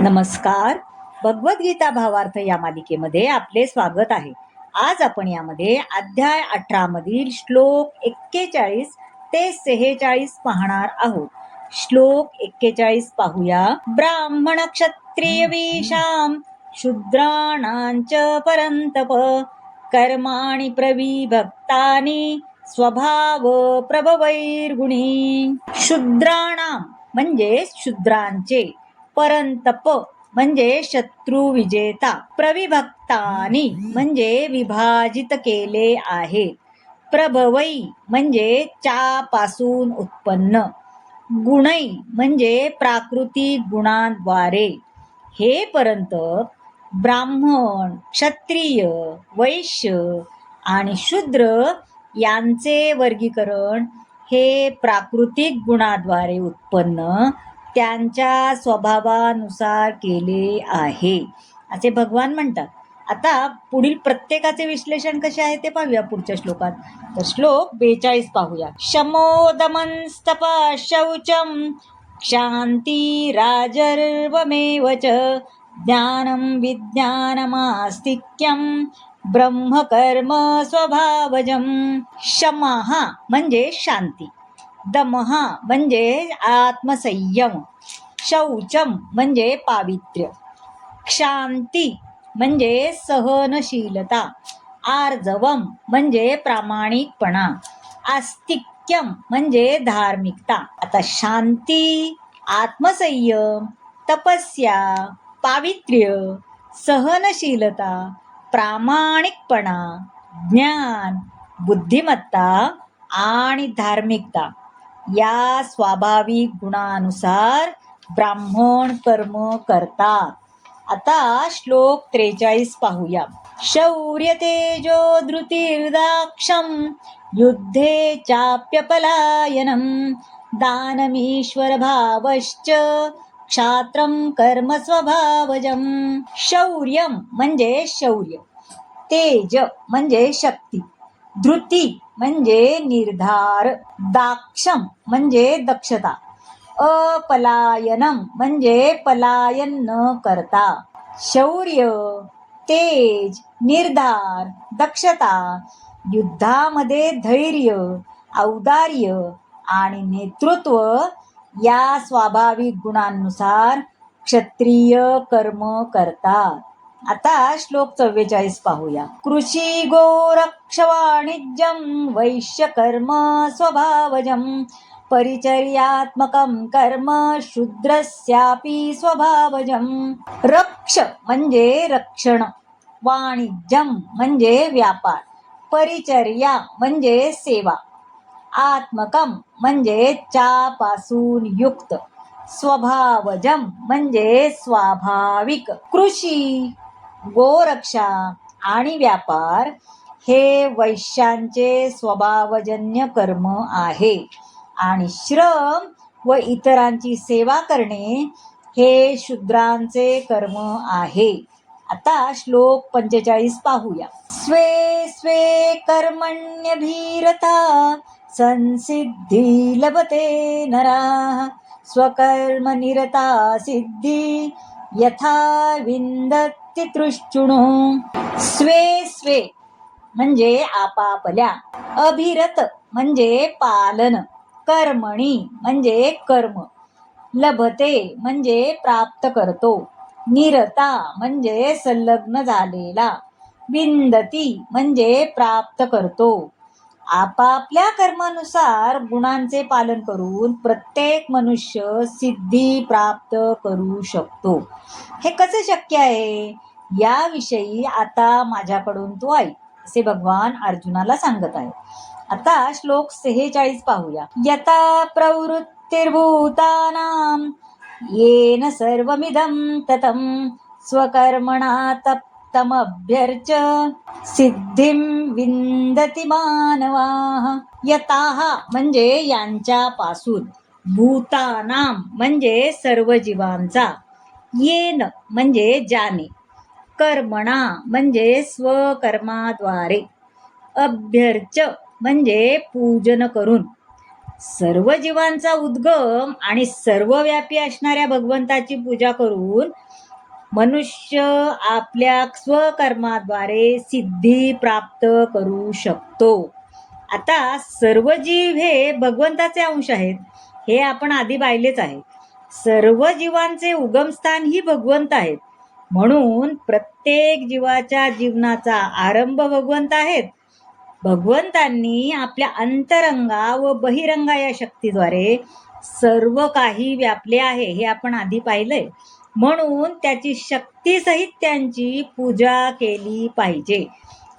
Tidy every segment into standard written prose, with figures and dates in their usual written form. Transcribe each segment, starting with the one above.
नमस्कार. भगवद्गीता भावार्थ या मालिकेमध्ये आपले स्वागत आहे. आज आपण यामध्ये अध्याय 18 मधील श्लोक 41 ते 46 पाहणार आहोत. श्लोक 41 पाहूया. ब्राह्मण क्षत्रिय वेशाम शूद्राणांच परंतप कर्माणि प्रविभक्तानि स्वभाव प्रभवैर्गुणी. शूद्राणाम म्हणजे शूद्रांचे, परंतप म्हणजे शत्रू विजेता, प्रविभक्तानी म्हणजे विभाजित केले आहे, प्रभवई म्हणजे चा पासून उत्पन्न, गुणै म्हणजे प्राकृतिक गुणांद्वारे. हे परंतप ब्राह्मण, क्षत्रिय, वैश्य आणि शूद्र यांचे वर्गीकरण हे प्राकृतिक गुणाद्वारे उत्पन्न त्यांच्या स्वभावानुसार केले आहे, असे भगवान म्हणतात. आता पुढील प्रत्येकाचे विश्लेषण कसे आहे ते पाहूया पुढच्या श्लोकात. तर श्लोक 42 पाहूया. शमोदमस्तप शौचम क्षांती राजर्वमेव च ज्ञानम विज्ञानमास्तिक्यम ब्रह्मकर्म स्वभावजम. शमः म्हणजे शांती, दमः म्हणजे आत्मसंयम, शौचम म्हणजे पावित्र्य, क्षांती म्हणजे सहनशीलता, आर्जवम म्हणजे प्रामाणिकपणा, आस्तिक्यम म्हणजे धार्मिकता. आता शांती, आत्मसंयम, तपस्या, पावित्र्य, सहनशीलता, प्रामाणिकपणा, ज्ञान, बुद्धिमत्ता आणि धार्मिकता या स्वाभाविक गुणानुसार ब्राह्मण कर्म करतात. आता श्लोक 43 पाहूया. शौर्य तेजो धृतिर्दाक्षम युद्धे चाप्यपलायनम दानमीश्वर भावश्च क्षात्रम कर्म स्वभावजम. शौर्यम म्हणजे शौर्य, तेज म्हणजे शक्ती, धृती म्हणजे निर्धार, दाक्षम म्हणजे दक्षता, अपलायनम म्हणजे पलायन न करता. शौर्य, तेज, निर्धार, दक्षता, युद्धामध्ये धैर्य, औदार्य आणि नेतृत्व या स्वाभाविक गुणांनुसार क्षत्रिय कर्म करतात. आता श्लोक 44 पाहूया. कृषी गोरक्ष वाणिज्यम वैश्य कर्म स्वभावजम परिचर्यात्मकम कर्म शूद्रस्यापि स्वभावजम. रक्ष म्हणजे रक्षण, वाणिज्यम म्हणजे व्यापार, परिचर्या म्हणजे सेवा, आत्मकम म्हणजे चा पासून युक्त, स्वभावजम म्हणजे स्वाभाविक. कृषी, गोरक्षा आणि व्यापार हे वैश्यांचे स्वभावजन्य कर्म आहे आणि श्रम व इतरांची सेवा करणे हे शूद्रांचे कर्म आहे. आता श्लोक 45 पाहूया. स्वे स्वे कर्मण्यभिरता संसिद्धी लभते नराः स्वकर्म निरता सिद्धी यथा विंदती तृष्णुः. स्वे स्वे म्हणजे आपापल्या, अभिरत म्हणजे पालन, कर्मणी म्हणजे कर्म, लभते म्हणजे प्राप्त करतो, निरता म्हणजे संलग्न झालेला, विंदती म्हणजे प्राप्त करतो. आपापल्या कर्मानुसार गुणांचे पालन करून प्रत्येक मनुष्य सिद्धी प्राप्त करू शकतो. हे कसे शक्य आहे याविषयी आता माझ्याकडून तू ऐक, असे भगवान अर्जुनाला सांगत आहे. आता श्लोक 46 पाहूया. यथा प्रवृत्तिर्भूतानां येन सर्वमिदं ततं स्वकर्मणा तमभ्यर्च सिद्धिं विंदति मानवाः. यताः म्हणजे यांच्यापासून, भूतानां म्हणजे सर्व जीवांचा, येन म्हणजे ज्याने, कर्मणा म्हणजे स्वकर्माद्वारे, अभ्यर्च म्हणजे पूजन करून, सर्व जीवांचा उद्गम आणि सर्वव्यापी असणाऱ्या भगवंताची पूजा करून मनुष्य आपल्या स्वकर्माद्वारे सिद्धी प्राप्त करू शकतो. आता सर्व जीव हे भगवंताचे अंश आहेत, हे आपण आधी पाहिलेच आहे. सर्व जीवांचे उगमस्थान ही भगवंत आहेत, म्हणून प्रत्येक जीवाच्या जीवनाचा आरंभ भगवंत आहेत. भगवंतांनी आपल्या अंतरंगा व बहिरंगा या शक्तीद्वारे सर्व काही व्यापले आहे, हे आपण आधी पाहिलंय. म्हणून त्याची शक्तीसहित त्यांची पूजा केली पाहिजे.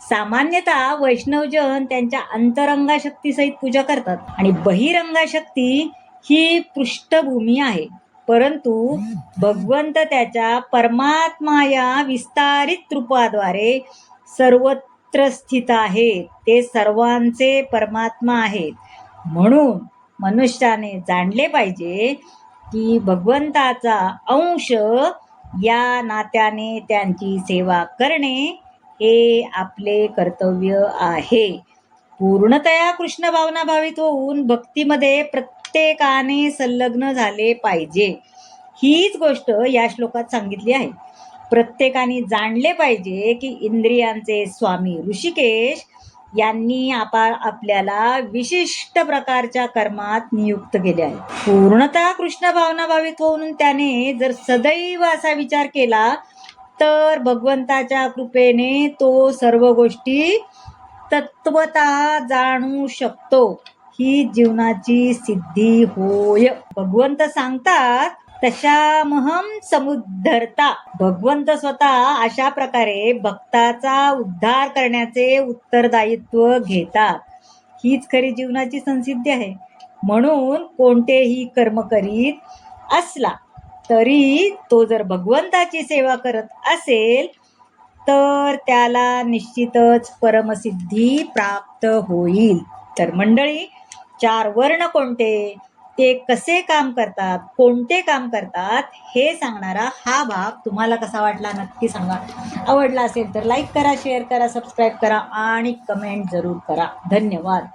सामान्यतः वैष्णवजन त्यांच्या अंतरंगा शक्तीसहित पूजा करतात आणि बहिरंगा शक्ती ही पृष्ठभूमी आहे, परंतु भगवंत त्याच्या परमात्मा या विस्तारित रूपाद्वारे सर्वत्र स्थित आहेत. ते सर्वांचे परमात्मा आहेत. म्हणून मनुष्याने जाणले पाहिजे की भगवंताचा अंश या नात्याने त्यांची सेवा करणे हे आपले कर्तव्य आहे. पूर्णतया कृष्ण भावना भावित होऊन भक्तीमध्ये प्रत्येकाने संलग्न झाले पाहिजे. हीच गोष्ट या श्लोकात सांगितली आहे. प्रत्येकाने जाणले पाहिजे की इंद्रियांचे स्वामी ऋषिकेश यांनी आपल्याला विशिष्ट प्रकारच्या कर्मात नियुक्त केले आहे. पूर्णतः कृष्ण भावना भावित होऊन त्याने जर सदैव असा विचार केला तर भगवंताच्या कृपेने तो सर्व गोष्टी तत्वतः जाणू शकतो. ही जीवनाची सिद्धी होय. भगवंत सांगतात तशामहम समुद्धरता. भगवंत स्वतः अशा प्रकारे भक्ताचा उद्धार करण्याचे उत्तरदायित्व घेतात. हीच खरी जीवनाची संसिद्धी आहे. म्हणून कोणतेही कर्म करीत असला तरी तो जर भगवंताची सेवा करत असेल तर त्याला निश्चितच परमसिद्धी प्राप्त होईल. तर मंडळी, 4 वर्ण कोणते, ते कसे काम करतात, कोणते काम करतात हे सांगणारा हा भाग तुम्हाला कसा वाटला नक्की सांगा. आवडला असेल तर लाईक करा, शेअर करा, सबस्क्राईब करा आणि कमेंट जरूर करा. धन्यवाद.